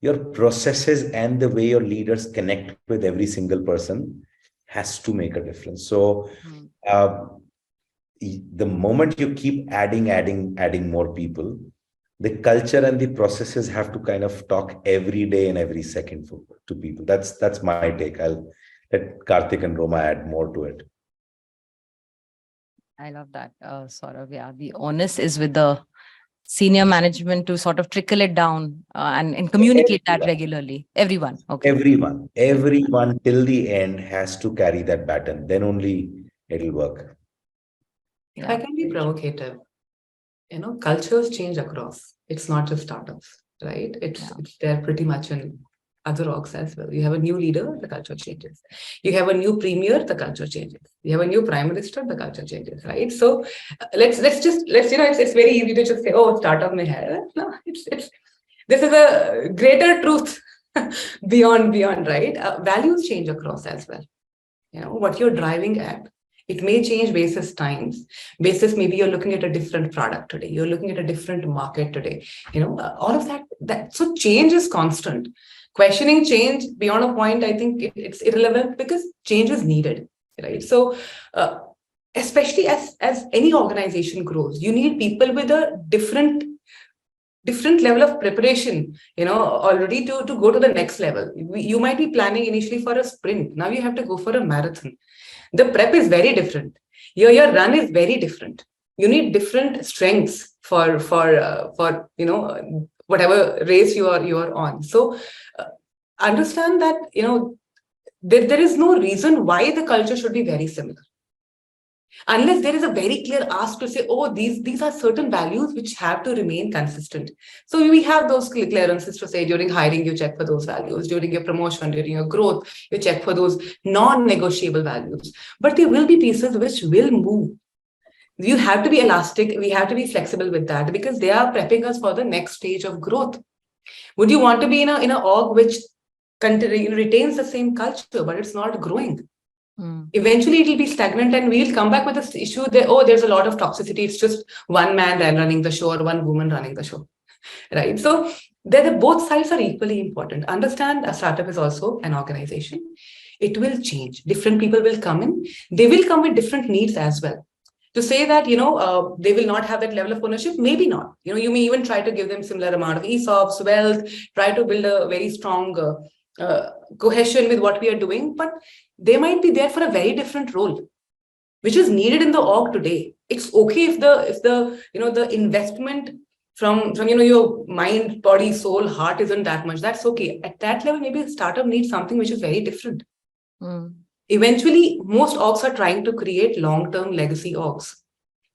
Speaker 2: Your processes and the way your leaders connect with every single person has to make a difference. So the moment you keep adding more people, the culture and the processes have to kind of talk every day and every second to people. That's my take. I'll let Kartik and Roma add more to it.
Speaker 1: I love that, Saurabh. Yeah, the onus is with the senior management to sort of trickle it down and communicate that regularly. Everyone. Okay.
Speaker 2: Everyone till the end has to carry that baton. Then only it'll work.
Speaker 4: If I can be provocative, cultures change across. It's not just startups, right? It's there pretty much in other orgs as well. You have a new leader, the culture changes. You have a new premier, the culture changes. You have a new prime minister, the culture changes, right? So let's it's very easy to just say, oh, startup mein hai. No, this is a greater truth beyond, right? Values change across as well. What you're driving at. It may change basis times, basis maybe you're looking at a different product today, you're looking at a different market today, all of that. So change is constant. Questioning change beyond a point, I think it's irrelevant because change is needed, right? So especially as any organization grows, you need people with a different level of preparation, already to go to the next level. You might be planning initially for a sprint. Now you have to go for a marathon. The prep is very different. Your run is very different. You need different strengths for whatever race you are on. So understand that there is no reason why the culture should be very similar, unless there is a very clear ask to say, oh, these are certain values which have to remain consistent. So we have those clearances to say during hiring, you check for those values. During your promotion, during your growth, you check for those non-negotiable values. But there will be pieces which will move. You have to be elastic. We have to be flexible with that because they are prepping us for the next stage of growth. Would you want to be in an org which retains the same culture, but it's not growing? Eventually it will be stagnant and we'll come back with this issue that, oh, there's a lot of toxicity. It's just one man running the show or one woman running the show, right? So both sides are equally important. Understand a startup is also an organization. It will change. Different people will come in. They will come with different needs as well. To say that, they will not have that level of ownership, maybe not. You may even try to give them similar amount of ESOPs, wealth, try to build a very strong cohesion with what we are doing, but they might be there for a very different role, which is needed in the org today. It's okay if the investment from your mind, body, soul, heart isn't that much. That's okay. At that level, maybe a startup needs something which is very different. Eventually, most orgs are trying to create long-term legacy orgs.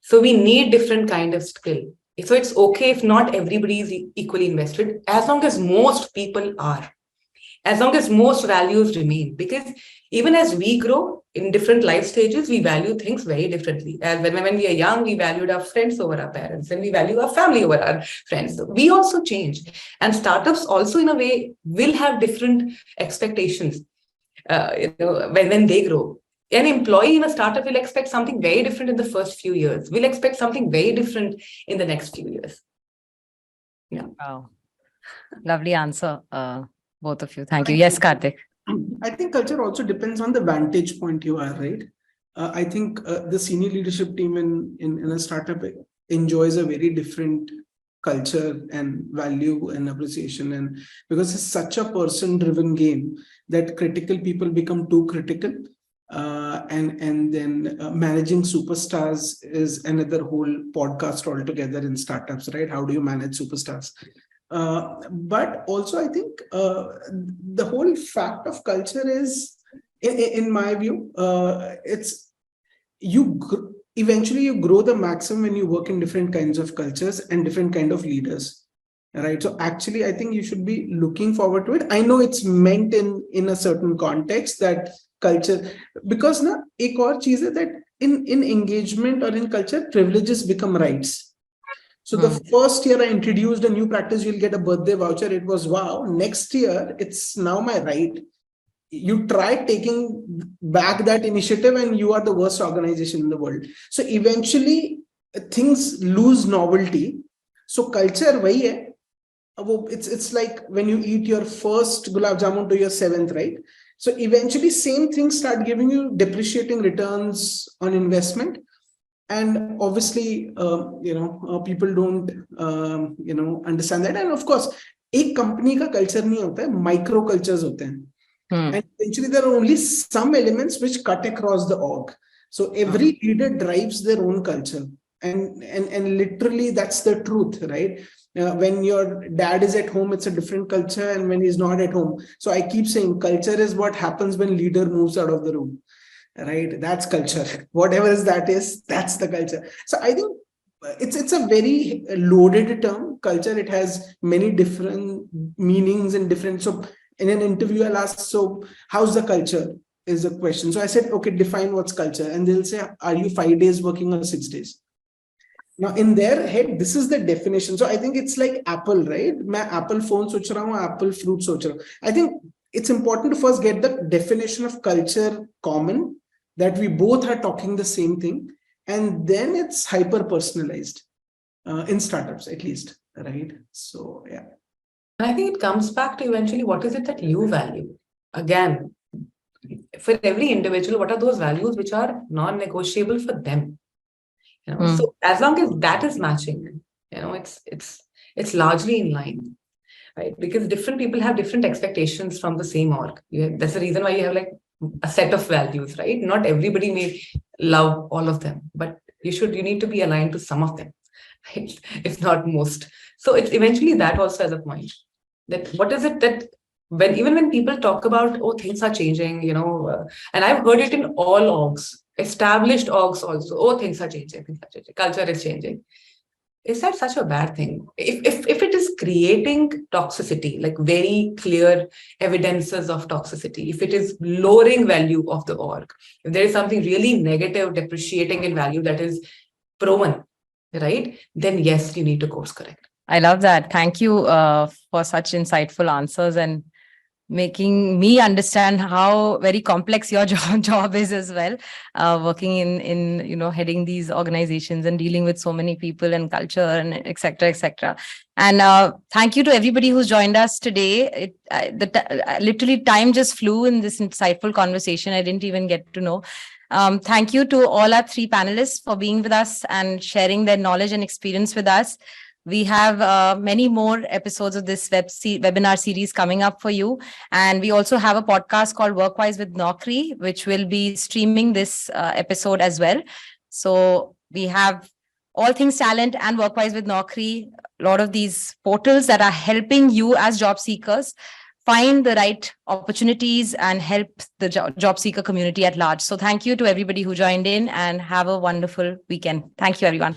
Speaker 4: So we need different kind of skill. So it's okay if not everybody is equally invested, as long as most people are. As long as most values remain, because even as we grow in different life stages, we value things very differently. As when we are young, we valued our friends over our parents, and we value our family over our friends. So we also change, and startups also, in a way, will have different expectations. When they grow, an employee in a startup will expect something very different in the first few years. Will expect something very different in the next few years. Yeah.
Speaker 1: Wow, lovely answer. Both of you. Thank you. Yes, Kartik.
Speaker 3: I think culture also depends on the vantage point you are, right? I think the senior leadership team in a startup enjoys a very different culture and value and appreciation. And because it's such a person-driven game that critical people become too critical. And then managing superstars is another whole podcast altogether in startups, right? How do you manage superstars? But also, I think the whole fact of culture is in my view, it's eventually you grow the maximum when you work in different kinds of cultures and different kind of leaders, right? So actually, I think you should be looking forward to it. I know it's meant in a certain context, that culture, because na ek aur cheez hai that in engagement or in culture, privileges become rights. So the first year I introduced a new practice, you'll get a birthday voucher. It was wow. Next year, it's now my right. You try taking back that initiative and you are the worst organization in the world. So eventually things lose novelty. So culture wahi hai. It's like when you eat your first gulab jamun to your 7th, right? So eventually same things start giving you depreciating returns on investment. And obviously, people don't, understand that. And of course, एक company का culture नहीं होता है, micro cultures होते हैं. And eventually there are only some elements which cut across the org. So every leader drives their own culture. And literally that's the truth, right? When your dad is at home, it's a different culture, and when he's not at home. So I keep saying culture is what happens when leader moves out of the room. Right, that's culture. Whatever that is, that's the culture. So I think it's a very loaded term, culture. It has many different meanings and different. So in an interview, I'll ask, so how's the culture is the question. So I said, okay, define what's culture. And they'll say, are you 5 days working or 6 days? Now in their head, this is the definition. So I think it's like Apple, right? मैं Apple phone सोच रहा हूँ, Apple fruit सोच रहा हूँ. I think it's important to first get the definition of culture common, that we both are talking the same thing, and then it's hyper personalized in startups at least, right? So yeah,
Speaker 4: I think it comes back to eventually what is it that you value. Again, for every individual, what are those values which are non-negotiable for them? So as long as that is matching, it's largely in line, right? Because different people have different expectations from the same org. That's the reason why you have like a set of values, right? Not everybody may love all of them, but you need to be aligned to some of them, right? If not most. So it's eventually that also as a point, that what is it that even when people talk about, oh, things are changing, and I've heard it in all orgs, established orgs also, oh, things are changing, culture is changing. Is that such a bad thing? If it is creating toxicity, like very clear evidences of toxicity, if it is lowering value of the org, if there is something really negative, depreciating in value that is proven, right? Then yes, you need to course correct.
Speaker 1: I love that. Thank you for such insightful answers and making me understand how very complex your job is as well, working in heading these organizations and dealing with so many people and culture and et cetera, et cetera. And thank you to everybody who's joined us today. Literally time just flew in this insightful conversation. I didn't even get to know. Thank you to all our 3 panelists for being with us and sharing their knowledge and experience with us. We have many more episodes of this webinar series coming up for you. And we also have a podcast called Workwise with Naukri, which will be streaming this episode as well. So we have all things talent and Workwise with Naukri, a lot of these portals that are helping you as job seekers find the right opportunities and help the job seeker community at large. So thank you to everybody who joined in, and have a wonderful weekend. Thank you, everyone.